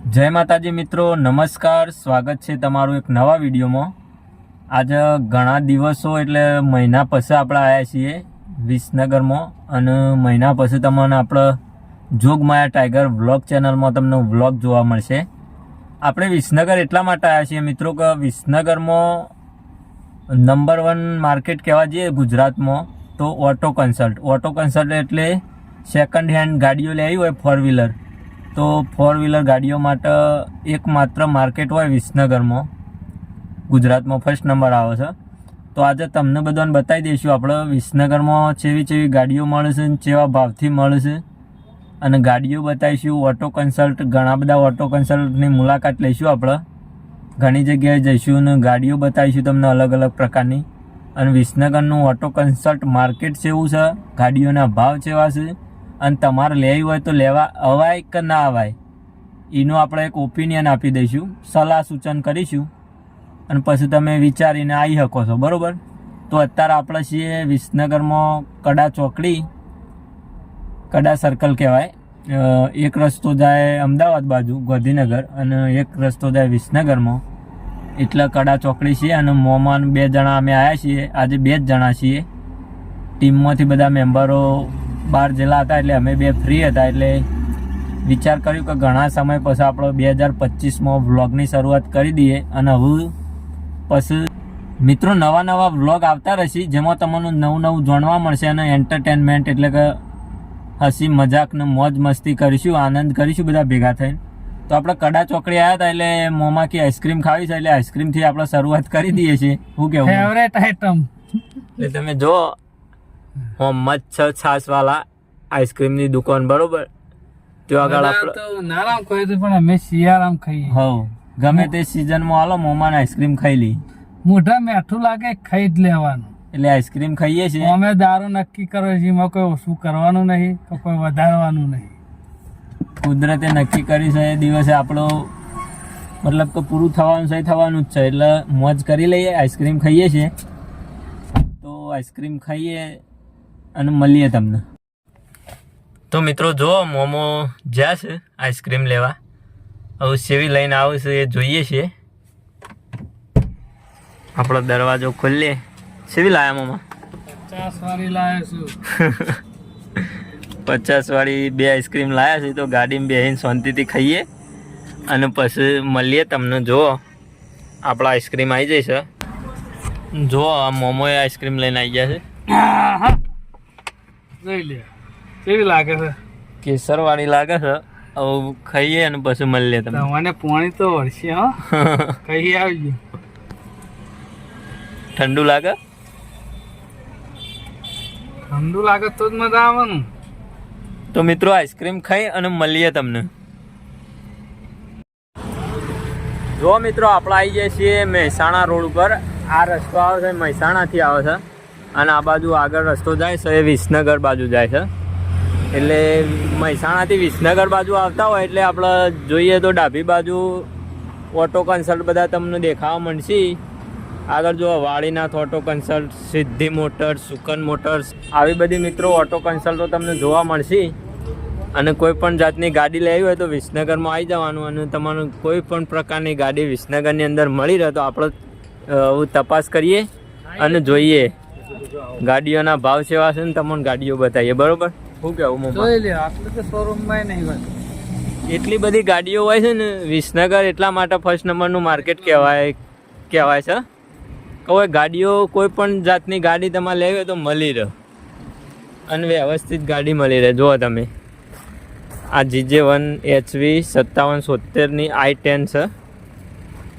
જય માતાજી મિત્રો, નમસ્કાર. સ્વાગત છે તમારું એક નવા વિડીયોમાં. આજે ઘણા દિવસો એટલે મહિના પછી આપણે આવ્યા છીએ વિસનગરમાં, અને મહિના પછી તમને આપણે જોગમાયા ટાઈગર વ્લોગ ચેનલમાં તમને વ્લોગ જોવા મળશે. આપણે વિસનગર એટલા માટે આવ્યા છીએ મિત્રો કે વિસનગરમાં નંબર 1 માર્કેટ કહેવા જઈએ ગુજરાતમાં તો ઓટો કન્સલ્ટ એટલે સેકન્ડ હેન્ડ ગાડીઓ લેવી હોય 4 વ્હીલર, તો 4 વ્હીલર ગાડીઓ માટે એકમાત્ર માર્કેટ હોય વિસનગરમાં. ગુજરાતમાં ફર્સ્ટ નંબર આવે છે. તો આજે તમને બધાને બતાવી દઈશું આપણે વિસનગરમાં ચેવી ગાડીઓ મળે છે, કેવા ભાવથી મળે છે, અને ગાડીઓ બતાવીશું. ઓટો કન્સલ્ટ, ઘણા બધા ઓટો કન્સલ્ટની મુલાકાત લઈશું આપણે. ઘણી જગ્યાએ જઈશું અને ગાડીઓ બતાવીશું તમને અલગ અલગ પ્રકારની. અને વિસનગરનું ઓટો કન્સલ્ટ માર્કેટ કેવું છે, ગાડીઓના ભાવ કેવા છે, અને તમારે લેવી હોય તો લેવા અવાય કે ના અવાય એનું આપણે એક ઓપિનિયન આપી દઈશું, સલાહ સૂચન કરીશું, અને પછી તમે વિચારીને આવી શકો છો. બરાબર? તો અત્યારે આપણે છીએ વિસનગરમાં કડા સર્કલ કહેવાય. એક રસ્તો જાય અમદાવાદ બાજુ ગાંધીનગર, અને એક રસ્તો જાય વિસનગરમાં, એટલે કડા ચોકડી છીએ. અને મોમાં 2 જણા અમે આવ્યા છીએ, આજે 2 જ જણા છીએ. ટીમમાંથી બધા મેમ્બરો બહાર જેલા હતા, એટલે અમે 2 ફ્રી હતા. એટલે વિચાર કર્યું કે ઘણા સમય પછી આપણે 2025માં વ્લોગની શરૂઆત કરી દઈએ. અને હવે પછી મિત્રો નવા વ્લોગ આવતા રહેશે, જેમાં તમને નવું જાણવા મળશે, અને એન્ટરટેનમેન્ટ એટલે કે હસી મજાક ને મોજ મસ્તી કરીશું, આનંદ કરીશું બધા ભેગા થઈને. તો આપણે કડા ચોકડી આવ્યા હતા, એટલે મોંમાંથી આઈસ્ક્રીમ ખાવી છે, એટલે આઈસ્ક્રીમથી આપણે શરૂઆત કરી દઈએ છીએ. શું કેવું? Favourite item. એટલે તમે જો મોહમ્મદ છાસવાલા આઈસ્ક્રીમની દુકાન, બરોબર? ત્યાં આગળ આપણે તો નારામ ખાઈ હતું, પણ અમે શિયાળામ ખાઈએ. હવ ગમે તે સિઝનમાં હાલો મોમાન આઈસ્ક્રીમ ખાઈ લઈ. મોઢા મીઠું લાગે ખાઈ જ લેવાનું. એટલે આઈસ્ક્રીમ ખાઈએ છીએ. અમે દારૂ નક્કી કરો છીએ, એમાં કોઈ ઓછું કરવાનું નહીં કે કોઈ વધારવાનું નહીં. કુદરતે નક્કી કરી છે એ દિવસે આપણો મતલબ કે પૂરું થવાનું છે, થવાનું જ છે. એટલે મોજ કરી લઈએ, આઈસ્ક્રીમ ખાઈએ છીએ. તો આઈસ્ક્રીમ ખાઈએ અને મળીએ તમને. તો મિત્રો જો મોમો જ્યાં છે આઈસ્ક્રીમ લેવા, હવે સેવી લઈને આવે છે એ જોઈએ છીએ. આપણો દરવાજો ખોલીએ. સેવી લાયા મોમાં? 50 વાળી લાવ્યો છું. 50 વાળી 2 આઈસ્ક્રીમ લાયા છે. તો ગાડીમાં બેસીને શાંતિથી ખાઈએ અને પછી મળીએ તમને. જો આપણા આઈસ્ક્રીમ આવી જાય છે. જો આ મોમોએ આઈસ્ક્રીમ લઈને આવી ગયા છે. જોઈ લે કેવી લાગે છે. કેસરવાળી લાગે છે. હવે ખાઈએ અને પછી મળીએ તમને. મને પાણી તો વળશે. હા કઈ આવી ઠંડુ લાગે? ઠંડુ લાગે તો જ મજા આવવાનું. તો મિત્રો આઈસ્ક્રીમ ખાઈ અને મળીએ તમને. જો મિત્રો આપણે આવી જઈએ છીએ મહેસાણા રોડ ઉપર. આ રસ્તો આવે છે મહેસાણાથી આવે છે, અને આ બાજુ આગળ રસ્તો જાય છે એ વિસનગર બાજુ જાય છે. એટલે મહેસાણાથી વિસનગર બાજુ આવતા હોય એટલે આપણે જોઈએ તો ડાબી બાજુ ઓટો કન્સલ્ટ બધા તમને દેખાવા મળશે. આગળ જો વાળીનાથ ઓટો કન્સલ્ટ, સિદ્ધિ મોટર્સ, સુકન મોટર્સ, આવી બધી મિત્રો ઓટો કન્સલ્ટો તમને જોવા મળશે. અને કોઈ પણ જાતની ગાડી લેવી હોય તો વિસનગરમાં આવી જવાનું, અને તમારું કોઈ પણ પ્રકારની ગાડી વિસનગરની અંદર મળી રહે તો આપણે તપાસ કરીએ અને જોઈએ ગાડીઓના ભાવ સેવા છે ને તમને ગાડીઓ બતાવીએ. બરોબર? શું કહેવું? જોઈ લે આટલે તો શોરૂમમાં નહીં હોય. એટલી બધી ગાડીઓ હોય છે ને વિસનગર, એટલા માટે ફર્સ્ટ નંબરનું માર્કેટ કહેવાય છે. કોઈ ગાડીઓ કોઈ પણ જાતની ગાડી તમારે લેવી હોય તો મળી રહે, અને વ્યવસ્થિત ગાડી મળી રહે. જુઓ તમે આ GJ1 HV 5770ની i10 છે.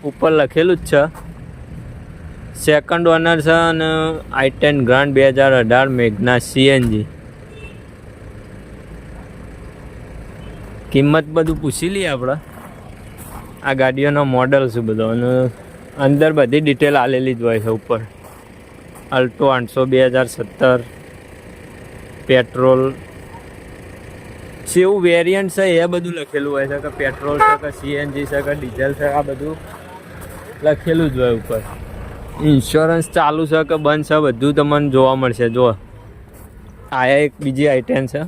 ઉપર લખેલું જ છે, સેકન્ડ ઓનર છે. અને i10 ગ્રાન્ડ 2018 મેગ્ના CNG. કિંમત બધું પૂછી લઈએ આપણે. આ ગાડીઓનો મોડલ છે બધો, અને અંદર બધી ડિટેલ આલેલી જ હોય છે. ઉપર અલ્ટો 800 2017 પેટ્રોલ જેવું વેરિયન્ટ છે એ બધું લખેલું હોય છે, કે પેટ્રોલ છે કે CNG છે કે ડીઝલ છે, આ બધું લખેલું જ હોય ઉપર. ઇન્સ્યોરન્સ ચાલુ છે કે બંધ છે બધું તમને જોવા મળશે. જો આ એક બીજી i10 છે,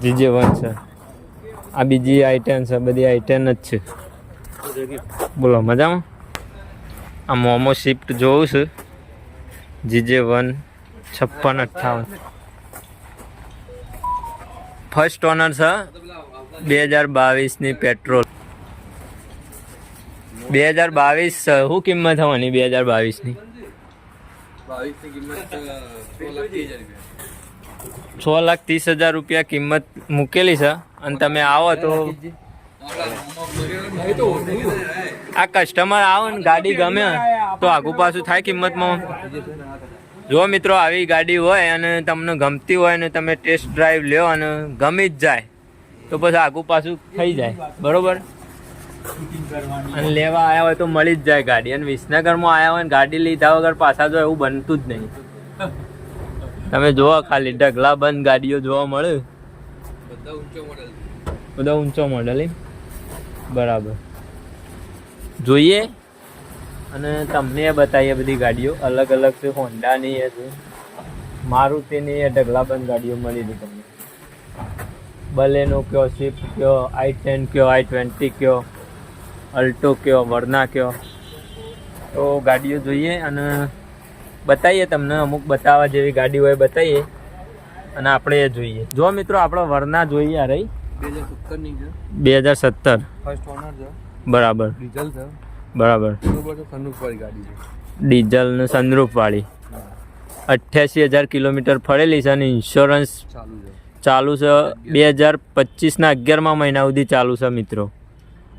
GJ1 છે. આ બીજી i10 છે, બધી i10 જ છે. બોલો મજામાં? આ મોમો શિફ્ટ જોઉં છે GJ1 5658 ફર્સ્ટ ઓનર છે 2022 ની પેટ્રોલ 2022 શું કિંમત થવાની 2022 ની? 6,30,000 રૂપિયા કિંમત મૂકેલી છે. અને તમે આવો તો આ કસ્ટમર આવો ને ગાડી ગમે તો આગું પાછું થાય કિંમતમાં. જો મિત્રો આવી ગાડી હોય અને તમને ગમતી હોય ને તમે ટેસ્ટ ડ્રાઈવ લ્યો અને ગમી જ જાય તો પછી આગું પાછું થઈ જાય. બરોબર? અને લેવા આવ્યા હોય તો મળી જ જાય ગાડી. અને વિસનગરમાં આવ્યા હોય ને ગાડી લીધા વગર પાછા જો એવું બનતું જ નહીં. તમે જોવો ખાલી ઢગલા બંધ ગાડીઓ જોવા મળે. બધા ઊંચો મોડલ બરાબર જોઈએ. અને તમને બતાવીએ બધી ગાડીઓ અલગ અલગ છે. હોન્ડાની એ છે, મારુતિની એ ઢગલા બંધ ગાડીઓ મળી રહી તમને. બલેનો કયો, સ્વિફ્ટ કયો, i10 કયો, i20 કયો, અલ્ટો કયો, વર્ના કયો, તો ગાડીઓ જોઈએ અને બતાવીએ તમને. અમુક બતાવવા જેવી ગાડી હોય બતાવીએ અને આપણે એ જોઈએ. જો મિત્રો આપણે વર્ના જોઈએ. આ રહી 2017 ફર્સ્ટ ઓનર છે. બરાબર. ડીઝલ છે. બરાબર. સનરૂફ વાળી ગાડી છે. ડીઝલ ને સનરૂફ વાળી 88,000 કિલોમીટર ફરેલી છે અને ઇન્સ્યોરન્સ ચાલુ છે 2025ના 11મા મહિના સુધી ચાલુ છે મિત્રો.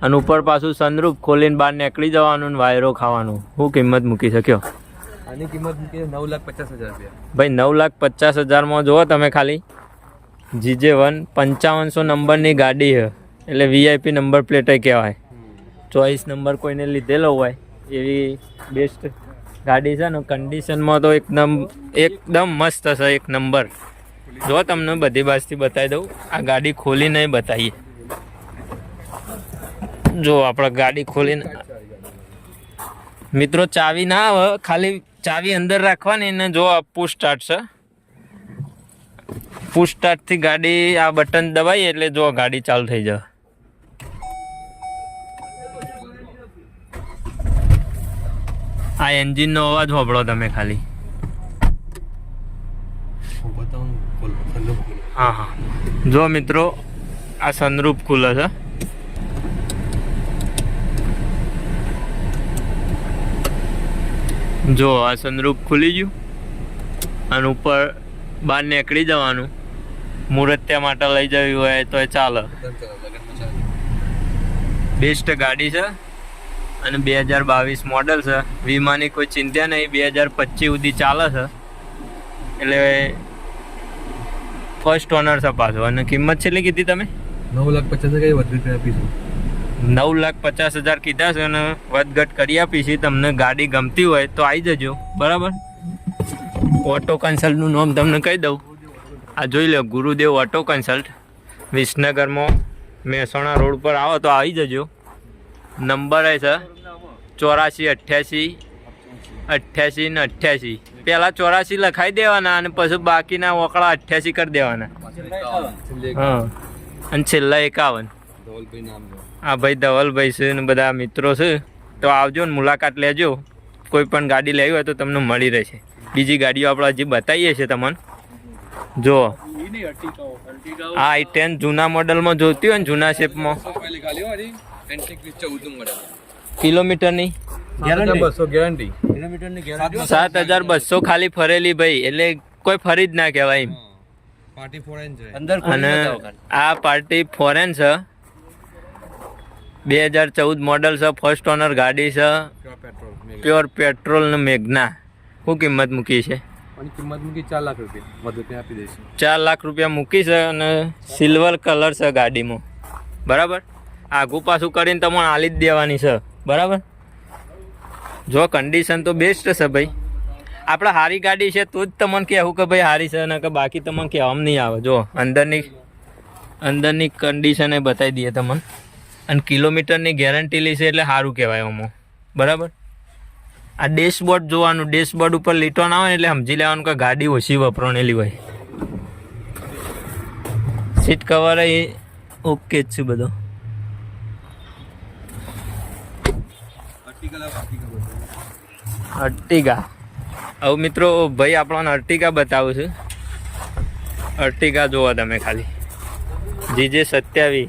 અને ઉપર પાછું સનરૂફ ખોલીને બહાર નીકળી જવાનું ને વાયરો ખાવાનું. શું કિંમત મૂકી શક્યો? આની કિંમત મૂકી 9,50,000 રૂપિયા. ભાઈ 9,50,000 જુઓ તમે ખાલી. GJ1 5500 નંબરની ગાડી છે એટલે VIP નંબર પ્લેટ કહેવાય. ચોઈસ નંબર કોઈને લીધેલો હોય એવી બેસ્ટ ગાડી છે ને. કન્ડિશનમાં તો એકદમ મસ્ત છે, એક નંબર. જો તમને બધી બાજુથી બતાવી દઉં. આ ગાડી ખોલીને બતાવીએ. જો આપણે ગાડી ખોલીને મિત્રો ચાવી ના આવે, ખાલી ચાવી અંદર રાખવાની ને જો પુશ સ્ટાર્ટ છે. પુશ સ્ટાર્ટથી ગાડી આ બટન દબાવીએ એટલે જો ગાડી ચાલુ થઈ જાય. આ એન્જિનનો અવાજ સાંભળો તમે ખાલી. હા હા જો મિત્રો આ સનરૂફ ખુલે છે. જો આ સનરૂફ ખુલી ગયું અને ઉપર બહાર નીકળી જવાનું. મુહૂર્ત્યા માટે લઈ જવી હોય તો એ ચાલે. બેસ્ટ ગાડી છે અને 2022 મોડલ છે. વીમાની કોઈ ચિંતા નહીં. 2025 સુધી ચાલે છે એટલે ફર્સ્ટ ઓનર છે પાછો. અને કિંમત કેટલી કીધી તમે? 9,50,000 વધઘટ આપીશું. 9,50,000 કીધા છે અને વધઘટ કરી આપીશું. તમને ગાડી ગમતી હોય તો આવી જજો. બરાબર? ઓટો કન્સલ્ટનું નામ તમને કહી દઉં. આ જોઈ લો, ગુરુદેવ ઓટો કન્સલ્ટ. વિસનગરમાં મહેસાણા રોડ પર આવો તો આવી જજો. નંબર એ છે 84 88 ને 88. પહેલાં 84 લખાઈ દેવાના અને પછી બાકીના ઓકળા 88 કરી દેવાના. હા અને છેલ્લા 51. હા ભાઈ ધવલભાઈ છે ને બધા મિત્રો છે. તો આવજો ને મુલાકાત લેજો. કોઈ પણ ગાડી લેવી હોય તો તમને મળી રહેશે. બીજી ગાડીઓ આપણે હજી બતાવીએ છીએ તમને. જો આ i10 જૂના મોડલમાં જોતી હોય ને, જૂના શેપમાં. કિલોમીટરની 7,200 ખાલી ફરેલી ભાઈ. એટલે કોઈ ફરી જ ના કહેવાય. અને આ પાર્ટી ફોરેન છે. 2014 મોડલ છે. ફર્સ્ટ ઓનર ગાડી છે. પ્યોર પેટ્રોલ ને મેઘના. શું કિંમત મૂકી છે? કિંમત મૂકી 4 લાખ રૂપિયા. વધુ આપી દઈશું. 4 લાખ રૂપિયા મૂકી છે અને સિલ્વર કલર છે ગાડીમાં. બરાબર? આગું પાછું કરીને તમને આલી જ દેવાની છે. બરાબર? જો કન્ડિશન તો બેસ્ટ છે ભાઈ. આપણે સારી ગાડી છે તો જ તમને કહેવું કે ભાઈ સારી છે ને, કે બાકી તમને કહેવામાં નહીં આવે. જો અંદરની કન્ડિશન એ બતાવી દઈએ તમને. અને કિલોમીટરની ગેરંટી લે છે એટલે સારું કહેવાય આમાં. બરાબર? આ ડેશબોર્ડ જોવાનું. ડેશબોર્ડ ઉપર લીટો ના હોય એટલે સમજી લેવાનું કે ગાડી ઓછી વપરાણેલી હોય. સીટ કવર એ ઓકે જ છે બધો. અર્ટિગા. હવે મિત્રો ભાઈ આપણને અર્ટિગા બતાવું છું. અર્ટિગા જુઓ તમે ખાલી. જીજે 27,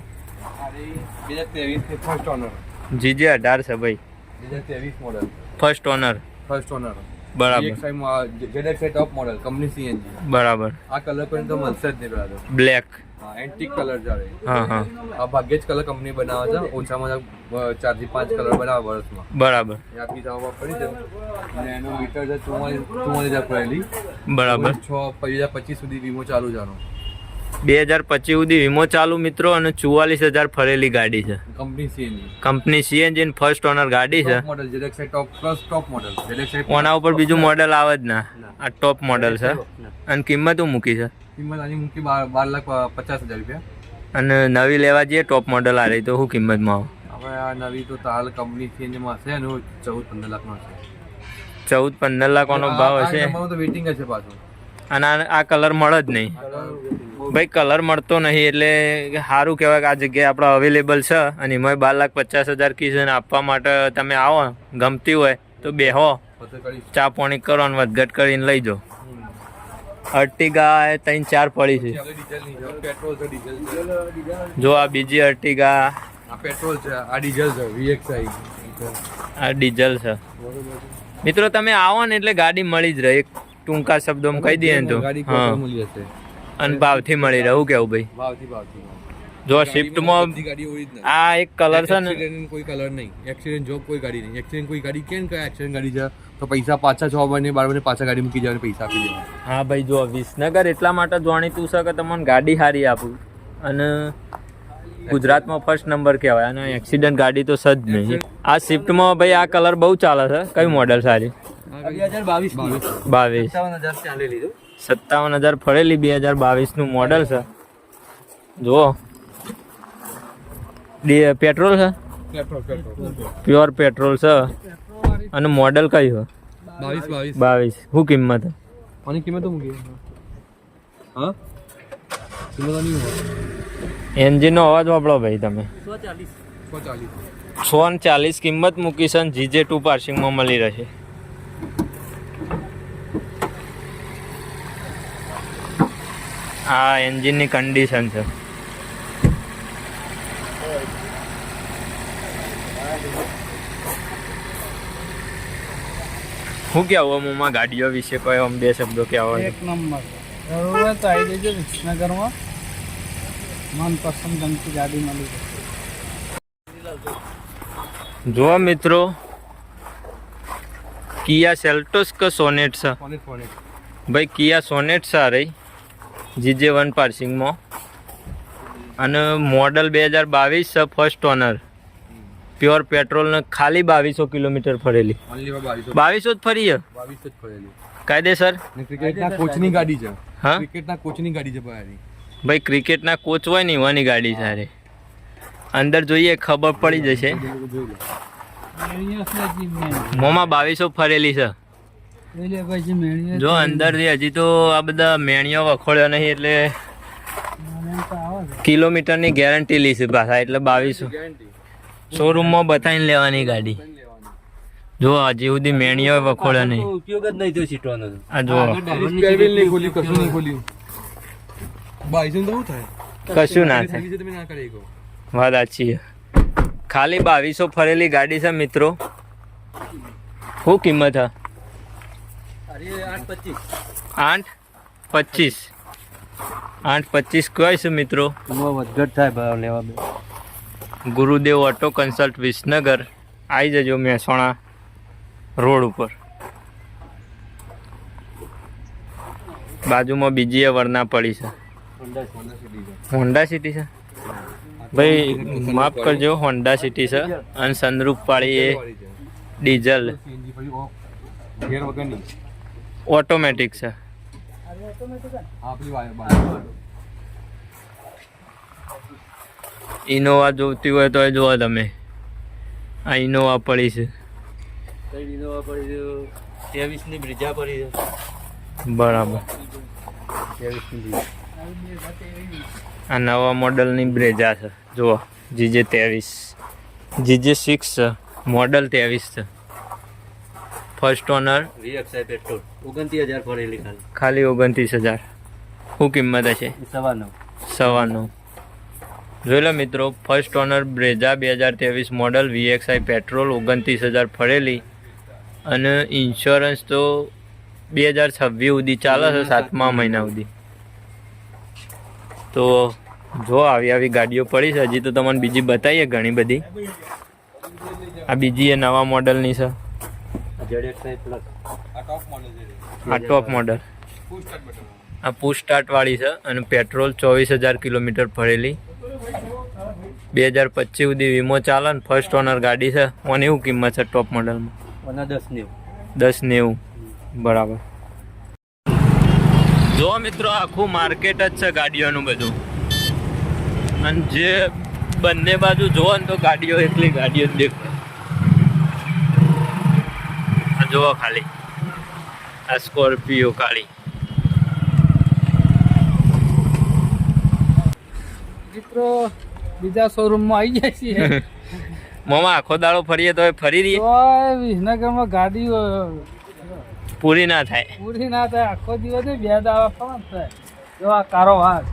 જીજે 18 છે ભાઈ. 2023 model, first honour. First honour. બરાબર ZXi ટોપ મોડેલ, કંપની CNG. બરાબર. આ કલર પણ તો મળશે જ નહીં brother. બ્લેક. હા, એન્ટિક કલર જાળે. હા હા આ ભાગ્યે જ કલર કંપની બનાવે છે. ઓછામાં ઓછા 4 થી 5 કલર બનાવે વર્ષમાં. બરાબર એ આપી જવા પડી છે. અને એનું મીટર છે 44,000 પડેલી. બરાબર. 2025 સુધી વીમો ચાલુ છે આનો. 2025 સુધી વીમો ચાલુ મિત્રો, અને 44,000 ફરેલી ગાડી છે. Company CNG. કંપની CNG ની ફર્સ્ટ ઓનર ગાડી છે. ટોપ મોડેલ ZXi ટોપ પ્લસ ટોપ મોડેલ. ZXi ઓના ઉપર બીજું મોડેલ આવે જ ના. આ ટોપ મોડેલ છે. અને કિંમત શું મૂકી છે? કિંમત આની મૂકી 12,50,000 રૂપિયા. અને નવી લેવા જઈએ ટોપ મોડેલ આ રહી તો શું કિંમતમાં આવે? હવે આ નવી તો હાલ કંપની CNG માં છે એનું 14-15 લાખનો છે. 14-15 લાખનો ભાવ હશે. તો વેઇટિંગ છે પાછું. અને આ કલર મળે જ નહીં ભાઈ. કલર મળતો નહીં એટલે સારું કહેવાય કે આ જગ્યાએ આપણે અવેલેબલ છે. અને એમાં 12,50,000 કીધું આપવા માટે તમે આવો, ગમતી હોય તો બેહો, ચા પાણી કરો અને વધઘટ કરીને લઈ જાઓ. અર્ટિગા 3-4 પડી છે. પેટ્રોલ છે, ડીઝલ છે. જો આ બીજી અર્ટિગા. આ પેટ્રોલ છે, આ ડીઝલ છે, VXi. આ ડીઝલ છે. મિત્રો તમે આવો ને એટલે ગાડી મળી જ રહે. એક ટૂંકા શબ્દોમાં કહી દઈએ ને તો હા, મળી જશે. અને ભાવથી મળી રહે. હું કેવું ભાઈ? ભાવથી જો સ્વિફ્ટમાં આ એક કલર છે ને, કોઈ કલર નહીં. એક્સિડન્ટ જોબ કોઈ ગાડી નહીં. એક્સિડન્ટ કોઈ ગાડી કેમ કે એક્સિડન્ટ ગાડી છે તો પૈસા પાછા 6 મહિને 12 મહિને પાછા ગાડી મૂકી જવાને પૈસા આપી દેવા. હા ભાઈ જો વિસનગર એટલા માટે જાણીતું છે કે તમને ગાડી સારી આપું. અને ગુજરાતમાં ફર્સ્ટ નંબર કહેવાય. અને એક્સિડન્ટ ગાડી તો સજ નહીં. આ સ્વિફ્ટમાં ભાઈ આ કલર બહુ ચાલે છે. કઈ મોડેલ સારી? 22. 57,000 ફરેલી 2022 નું મોડેલ છે. જુઓ પેટ્રોલ છે, પ્યોર પેટ્રોલ છે. અને મોડેલ કઈ છે? 22. શું કિંમત? આની કિંમત તો મૂકી. હા, કિંમત આની એન્જિનનો અવાજ વાપરો ભાઈ તમે. 140. 140 કિંમત મૂકી છે. GJ2 પાર્સિંગમાં મળી રહેશે. આ એન્જિનની કન્ડિશન છે. શું કહેવું મોમાં ગાડીઓ વિશે કોઈ આમ 2 શબ્દો કહેવા? એક નંબર. જરૂર હોય તો આવી જજો વિસનગરમાં. મનપસંદ ગમતી ગાડી મળી જશે. જો મિત્રો કિયા સેલ્ટોસ કે સોનેટ છે ભાઈ? કિયા સોનેટ છે આ રહી GJ1 પાર્સિંગમાં. અને મોડલ 2022 છે. ફર્સ્ટ ઓનર, પ્યોર પેટ્રોલ ને ખાલી 2200 કિલોમીટર ફરેલી. 2200 જ ફરી છે. 22 જ પડેલી કાયદેસર. ક્રિકેટના કોચની ગાડી છે. હા ક્રિકેટના કોચની ગાડી છે ભાઈ. ભાઈ ક્રિકેટના કોચ હોય ને એવાની ગાડી સારી. અંદર જોઈએ ખબર પડી જશે. મોમાં 2200 ફરેલી છે. જો અંદરથી હજી તો આ બધા મેણીઓ વખોડ્યો નહીં એટલે કિલોમીટરની ગેરંટી લીધી પાછા. એટલે 2200 શોરૂમમાં બતાવીને લેવાની ગાડી. જો હજી સુધી મેણીઓ વખોડ્યો નહીં. ઉપયોગ જ નહીં થયો સીટવાનો. આ જો સ્પેરવીલ નહીં ખોલી, કશું નહીં ખોલ્યું. 22 તો શું થાય? કશું ના થાય. તમે ના કરી શકો. વાત સાચી છે. ખાલી 2200 ફરેલી ગાડી છે મિત્રો. શું કિંમત છે? 825. 825 કહેવાય છે મિત્રો. વધઘટ થાય ભાવ લેવા બે. ગુરુદેવ ઓટો કન્સલ્ટ વિસનગર. આવી જજો મહેસાણા રોડ ઉપર. બાજુમાં બીજી એ વરના પડી છે. હોન્ડા સિટી છે ભાઈ, માફ કરજો. હોન્ડા સિટી છે. અને સનરૂફ પાડી એ ડીઝલ ગેર વગરની ઓટોમેટિક છે. ઇનોવા જોતી હોય તો જુઓ તમે. આ ઇનોવા પડી છે. 23 ની બ્રિજા પડી છે. બરાબર. આ નવા મોડલની બ્રેઝા છે જુઓ, જીજે 23, જીજે 6 છે, મોડલ 23 છે, ફર્સ્ટ ઓનર, VXI પેટ્રોલ 29,000 ભરેલી ખાલી 29,000. શું કિંમત હશે? 9.5. જોઈ લો મિત્રો, first honour Brezza 2023 model VXI petrol 29,000 ફરેલી અને ઇન્સ્યોરન્સ તો 2026 સુધી ચાલે છે, 7મા મહિના સુધી. તો જો આવી ગાડીઓ પડી છે. હજી તો તમને બીજી બતાવીએ ઘણી બધી. આ બીજી એ નવા મોડલની છે, ZXI પ્લસ આ ટોપ મોડલ. આ પુશ સ્ટાર્ટ વાળી છે અને પેટ્રોલ 24,000 કિલોમીટર ફરેલી, 2025 સુધી વીમો ચાલે ને ફર્સ્ટ ઓનર ગાડી છે. ઓને એવું કિંમત છે ટોપ મોડલમાં? 10.90. બરાબર. જો મિત્રો આખું માર્કેટ જ છે ગાડીઓનું બધું, અને જે બંને બાજુ જોવો ને તો ગાડીઓ એકલી ગાડીઓ જ દેખાય. જુઓ ખાલી આ સ્કોર્પિયો કાળી. મિત્રો બીજા શોરૂમમાં આવી જાય છે. મોમાં આખો દાડો ફરીએ તો ફરી રહીએ, તોય વિસનગરમાં ગાડીઓ પૂરી ના થાય. પૂરી ના થાય. આખો દિવસ નહીં, 2 દાડા પણ થાય. જો આ કારો હાથ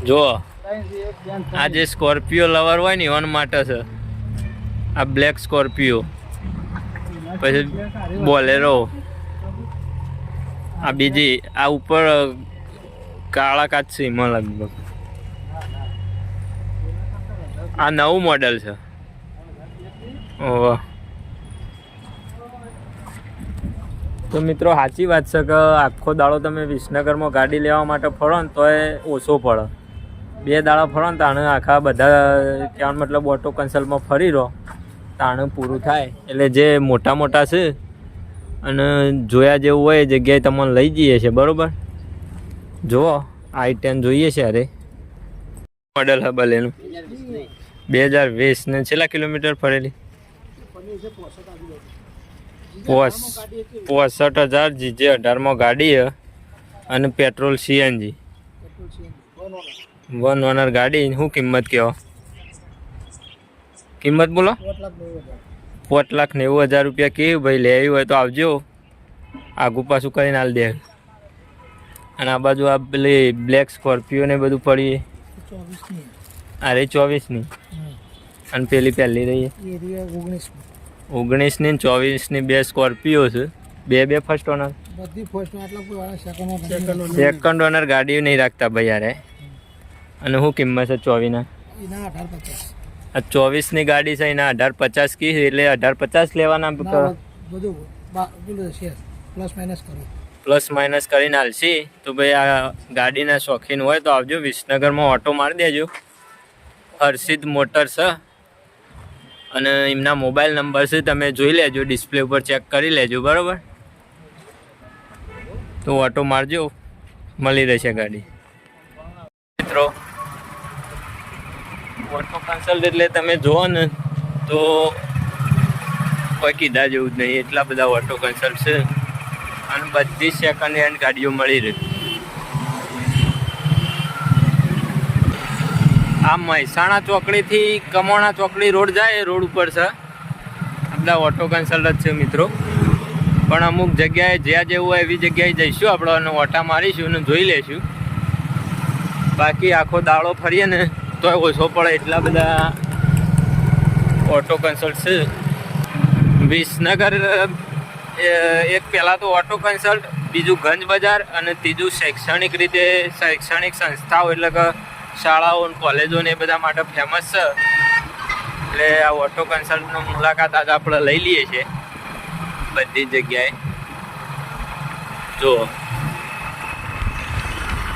જુઓ, આ જે સ્કોર્પિયો લવર હોય ને એવા માટે છે. આ બ્લેક સ્કોર્પિયો, પછી બોલેરો, આ બીજી આ ઉપર કાળા કાચ છે એમાં લગભગ. આ નવું મોડેલ છે. ઓહ, તો મિત્રો સાચી વાત છે કે આખો દાડો તમે વિસનગરમાં ગાડી લેવા માટે ફરો ને તો એ ઓછો પડે. 2 દાડા ફરો ને તાણે આખા બધા કહેવાનો મતલબ ઓટો કન્સલ્ટમાં ફરી રહો તાણે પૂરું થાય. એટલે જે મોટા મોટા છે અને જોયા જેવું હોય એ જગ્યાએ તમને લઈ જઈએ છે. બરાબર. જુઓ i10 જોઈએ છે. અરે મોડલ છે ભલેનું 2020 ને છેલ્લા કિલોમીટર ફરેલી 65,000 જીજે 18માં ગાડી છે અને પેટ્રોલ CNG 1 ઓનર ગાડી. શું કિંમત કહો? કિંમત બોલો. 5,90,000 રૂપિયા કેવી ભાઈ? લેવી હોય તો આવજો, આગું પાછું કરીને હાલ દે. અને આ બાજુ આ પેલી બ્લેક સ્કોર્પિયો ને બધું પડી. અરે 24ની અને પેલી પહેલી રહી 19ની 24ની 2 સ્કોર્પિયો છે. બે ફર્સ્ટ ઓનર, સેકન્ડ ઓનર ગાડીઓ નહીં રાખતા ભાઈ યાર. અને શું કિંમત છે 24ના? આ 24ની ગાડી છે એના 18,50 કી, એટલે 18,50 લેવાના. પ્લસ માઇનસ કરીને હાલશી. તો ભાઈ આ ગાડીના શોખીન હોય તો આવજો, વિસનગરમાં ઓટો મારી દેજો. હર્ષિદ મોટર્સ છે અને એમના મોબાઈલ નંબર છે, તમે જોઈ લેજો, ડિસ્પ્લે ઉપર ચેક કરી લેજો. બરાબર. તો ઓટો મારજો, મળી રહેશે ગાડી. મિત્રો ઓટો કન્સલ્ટ એટલે તમે જુઓ ને તો કોઈ કીધા જેવું જ નહીં, એટલા બધા ઓટો કન્સલ્ટ છે અને બધી સેકન્ડ હેન્ડ ગાડીઓ મળી રહે. આ મહેસાણા ચોકડીથી કમોણા ચોકડી રોડ જાય, રોડ ઉપર છે. આ બધા ઓટો કન્સલ્ટ જ છે મિત્રો. પણ અમુક જગ્યાએ જ્યાં જેવું હોય એવી જગ્યાએ જઈશું આપણે અને ઓટા મારીશું અને જોઈ લઈશું. બાકી આખો દાડો ફરીએ ને તો ઓછો પડે, એટલા બધા ઓટો કન્સલ્ટ છે વિસનગર. એક પહેલાં તો ઓટો કન્સલ્ટ, બીજું ગંજ બજાર અને ત્રીજું શૈક્ષણિક રીતે શૈક્ષણિક સંસ્થાઓ એટલે કે શાળાઓ કોલેજો ને એ બધા માટે ફેમસ છે. એટલે આ ઓટો કન્સલ્ટનો મુલાકાત આજે આપણે લઈ લઈએ છીએ બધી જગ્યાએ. જો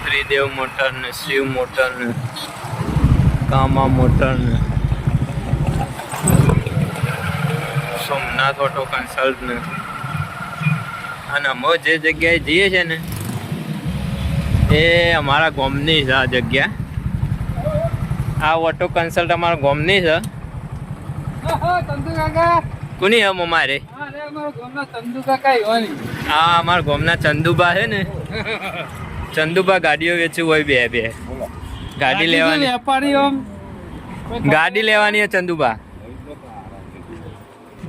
ત્રિદેવ મોટર ને, શિવ મોટર ને, કામા મોટર ને, સોમનાથ ઓટો કન્સલ્ટ ને. અને અમે જે જગ્યાએ જઈએ છીએ ને એ અમારા ગામની છે આ જગ્યા. આ ઓટો કન્સલ્ટ અમારા ગામની છે. કોની હમ અમારે? હા, અમારા ગામના ચંદુબા છે ને, ચંદુબા ગાડીઓ વેચવું હોય બે ગાડી જો લેવાની વેપારી આમ ગાડી લેવાની છે ચંદુબા.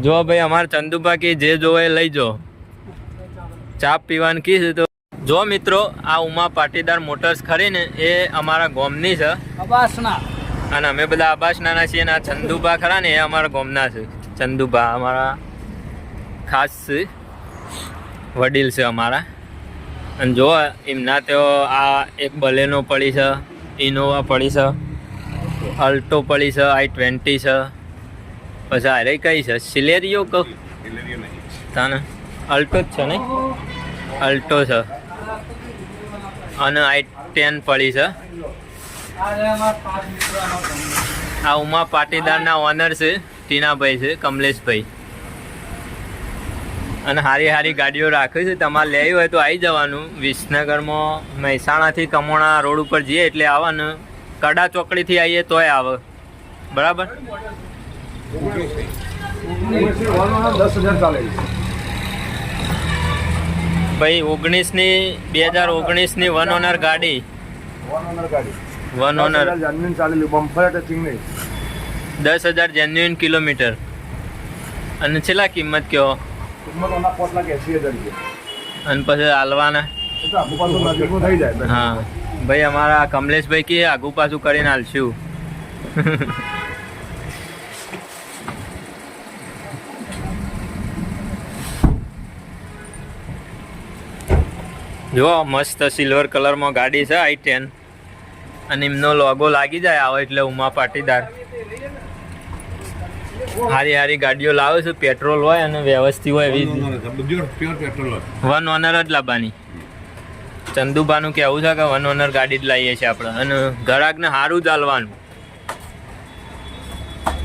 જો ભાઈ અમારે ચંદુબા કે જે જોવે લઈ જો. ચા પીવાનું કીધું તો જો મિત્રો આ ઉમા પાટીદાર મોટર્સ ખરી ને એ અમારા ગામની છે અબાસના અને અમે બધા આબાસના છીએ અને આ ચંદુબા ખરા ને એ અમારા ગામના છે. ચંદુબા અમારા ખાસ છે, વડીલ છે અમારા. અને જો એમના તેઓ આ એક બલેનો પડી છે, ઇનોવા પડી છે, અલ્ટો પડી છે, i20 છે, પછી અરે કઈ છે સિલેરિયો કહું તાને અલ્ટો જ છે ને, અલ્ટો છે અને i10 પડી છે. આ ઉમા પાટીદારના ઓનર છે ટીનાભાઈ છે, કમલેશભાઈ. અને હારી હારી ગાડીઓ રાખે છે. તમારે લેવી હોય તો આવી જવાનું. વિસનગરમાં મહેસાણાથી કમોણા રોડ ઉપર જઈએ એટલે આવવાનું. કડા ચોકડીથી આવીએ તોય આવે. બરાબર. 10,000 ચાલે. ભાઈ 2019ની વન ઓનર ગાડી. વન ઓનર જાન્યુન ચાલેલી, બમ્પર ટચિંગ નહીં. 10,000 જેન્યુઇન કિલોમીટર. અને છેલ્લા કિંમત કયો? કિંમત ઓના 5,80,000 અને પછી હાલવાના એ તો આપો પાછું નજીકનું થઈ જાય. હા ભાઈ અમારા કમલેશભાઈ કે આગુ પાછું કરીને હાલશું. જો મસ્ત સિલ્વર કલરમાં ગાડી છે i10 અને એમનો લોગો લાગી જાય આવે એટલે ઉમા પાટીદાર. હારી હારી ગાડીઓ લાવે છે, પેટ્રોલ હોય અને વ્યવસ્થિત હોય એવી પ્યોર પેટ્રોલ. વન ઓનર જ લાવવાની. ચંદુબાનું કહેવું છે કે વન ઓનર ગાડી જ લાવીએ છીએ આપણે અને ગ્રાહકને સારું ચાલવાનું.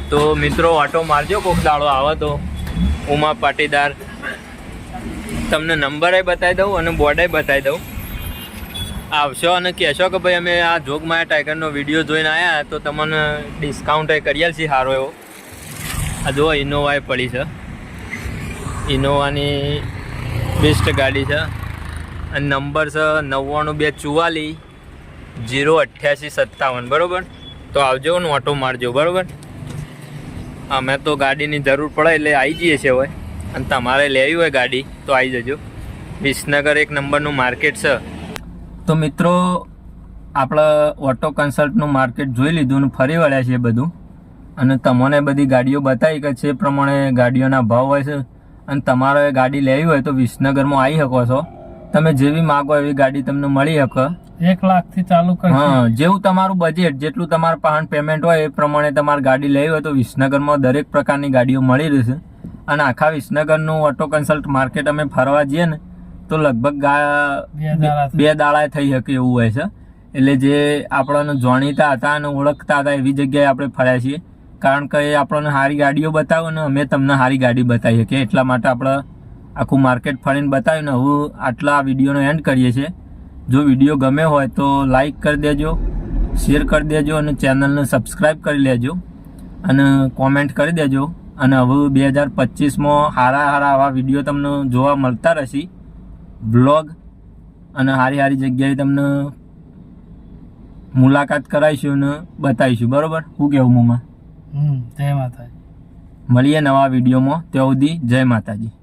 તો મિત્રો ઓટો મારજો કોક દાડો આવે તો ઉમા પાટીદાર. તમને નંબરે બતાવી દઉં અને બોર્ડે બતાવી દઉં. આવશો અને કહેશો કે ભાઈ અમે આ જોગમાયા ટાઈગરનો વિડીયો જોઈને આવ્યા તો તમને ડિસ્કાઉન્ટ કરી આલશી સારો એવો. આ જો ઇનોવા પડી છે, ઇનોવાની બેસ્ટ ગાડી છે અને નંબર છે 9924408857. બરાબર. તો આવજો ને ઓટો મારજો. બરાબર. અમે તો ગાડીની જરૂર પડે એટલે આવી જઈએ છીએ હવે. અને તમારે લેવી હોય ગાડી તો આવી જજો. વિસનગર એક નંબરનું માર્કેટ છે. તો મિત્રો આપણે ઓટો કન્સલ્ટનું માર્કેટ જોઈ લીધું અને ફરી વળ્યા છીએ બધું. અને તમને બધી ગાડીઓ બતાવી કે છે પ્રમાણે ગાડીઓના ભાવ હોય છે. અને તમારે ગાડી લેવી હોય તો વિસનગરમાં આવી શકો છો. તમે જેવી માગો એવી ગાડી તમને મળી શકે. 1 લાખથી ચાલુ કરશે. હા, જેવું તમારું બજેટ, જેટલું તમારું પાહન પેમેન્ટ હોય એ પ્રમાણે તમારે ગાડી લેવી હોય તો વિસનગરમાં દરેક પ્રકારની ગાડીઓ મળી રહેશે. અને આખા વિસનગરનું ઓટો કન્સલ્ટ માર્કેટ અમે ફરવા જઈએ ને તો લગભગ 2 દાડા થઈ શકે એવું હોય છે. એટલે જે આપણને જાણીતા હતા અને ઓળખતા હતા એવી જગ્યાએ આપણે ફર્યા છીએ. કારણ કે એ આપણને સારી ગાડીઓ બતાવે ને અમે તમને સારી ગાડી બતાવી શકીએ. એટલા માટે આપણે આખું માર્કેટ ફરીને બતાવ્યું ને હું આટલા વિડીયોનો એન્ડ કરીએ છીએ. જો વિડીયો ગમે હોય તો લાઈક કરી દેજો, શેર કરી દેજો અને ચેનલને સબસ્ક્રાઈબ કરી લેજો અને કોમેન્ટ કરી દેજો. અને હવે 2025માં સારા આવા વિડીયો તમને જોવા મળતા રહેશે. બ્લોગ અને સારી જગ્યાએ તમને મુલાકાત કરાવીશું અને બતાવીશું. બરાબર. શું કહેવું મમ્મા? જય માતાજી. મળીએ નવા વિડીયોમાં. ત્યાં સુધી જય માતાજી.